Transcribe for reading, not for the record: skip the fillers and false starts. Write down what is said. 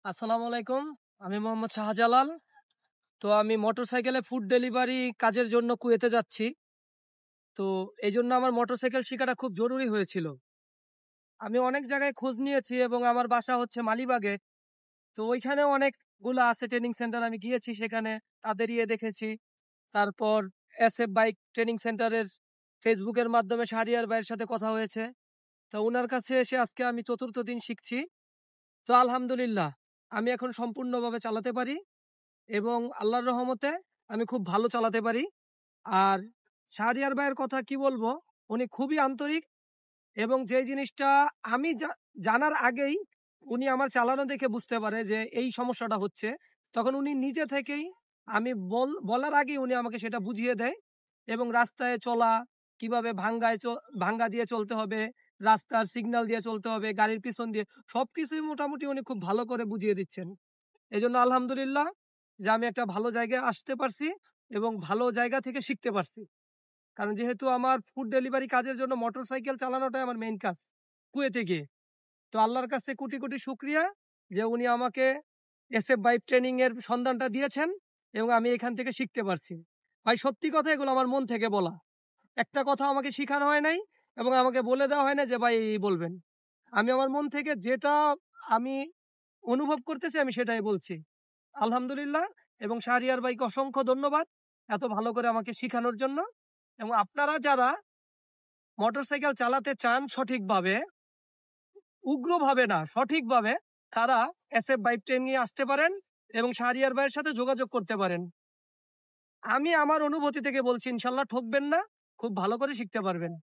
আসসালামু আলাইকুম। আমি মোহাম্মদ শাহজালাল। তো আমি মোটরসাইকেলে ফুড ডেলিভারি কাজের জন্য কুয়েতে যাচ্ছি। তো এইজন্য আমার মোটরসাইকেল শিখাটা খুব জরুরি হয়েছিল। আমি অনেক জায়গায় খোঁজ নিয়েছি এবং আমার বাসা হচ্ছে মালিবাগে। তো ওইখানেও অনেকগুলা আছে ট্রেনিং সেন্টার, আমি গিয়েছি সেখানে, তাদের দেখেছি। তারপর এসএফ বাইক ট্রেনিং সেন্টারের ফেসবুকের মাধ্যমে শাহরিয়ার ভাইয়ের সাথে কথা হয়েছে। তো উনার কাছে এসে আজকে আমি ৪র্থ দিন শিখছি। তো আলহামদুলিল্লাহ আমি এখন সম্পূর্ণভাবে চালাতে পারি এবং আল্লাহর রহমতে আমি খুব ভালো চালাতে পারি। আর শাহরিয়ার ভাইয়ের কথা কি বলবো, উনি খুবই আন্তরিক এবং যে জিনিসটা আমি জানার আগেই উনি আমার চালানো দেখে বুঝতে পারে যে এই সমস্যাটা হচ্ছে, তখন উনি নিজে থেকেই আমি বলার আগেই উনি আমাকে সেটা বুঝিয়ে দেয়। এবং রাস্তায় চলা কিভাবে ভাঙ্গা দিয়ে চলতে হবে, রাস্তার সিগন্যাল দিয়ে চলতে হবে, গাড়ির পিছন দিয়ে, সবকিছুই মোটামুটি উনি খুব ভালো করে বুঝিয়ে দিচ্ছেন। এজন্য আলহামদুলিল্লাহ যে আমি একটা ভালো জায়গায় আসতে পারছি এবং ভালো জায়গা থেকে শিখতে পারছি। কারণ যেহেতু আমার ফুড ডেলিভারি কাজের জন্য মোটরসাইকেল চালানোটাই আমার মেইন কাজ কুয়েতে গিয়ে। তো আল্লাহর কাছে কোটি কোটি শুকরিয়া যে উনি আমাকে এসএফ বাইক ট্রেনিং এর সন্ধানটা দিয়েছেন এবং আমি এখান থেকে শিখতে পারছি। ভাই সত্যি কথা, এগুলো আমার মন থেকে বলা। একটা কথা আমাকে শিখানো হয় নাই এবং আমাকে বলে দেওয়া হয় না যে ভাই এই বলবেন। আমি আমার মন থেকে যেটা আমি অনুভব করতেছি আমি সেটাই বলছি। আলহামদুলিল্লাহ। এবং শাহরিয়ার ভাইকে অসংখ্য ধন্যবাদ এত ভালো করে আমাকে শিখানোর জন্য। এবং আপনারা যারা মোটরসাইকেল চালাতে চান সঠিকভাবে, উগ্রভাবে না, সঠিকভাবে, তারা এসএফ বাইক ট্রেনিং এ আসতে পারেন এবং শাহরিয়ার ভাইয়ের সাথে যোগাযোগ করতে পারেন। আমি আমার অনুভূতি থেকে বলছি, ইনশাল্লাহ ঠকবেন না, খুব ভালো করে শিখতে পারবেন।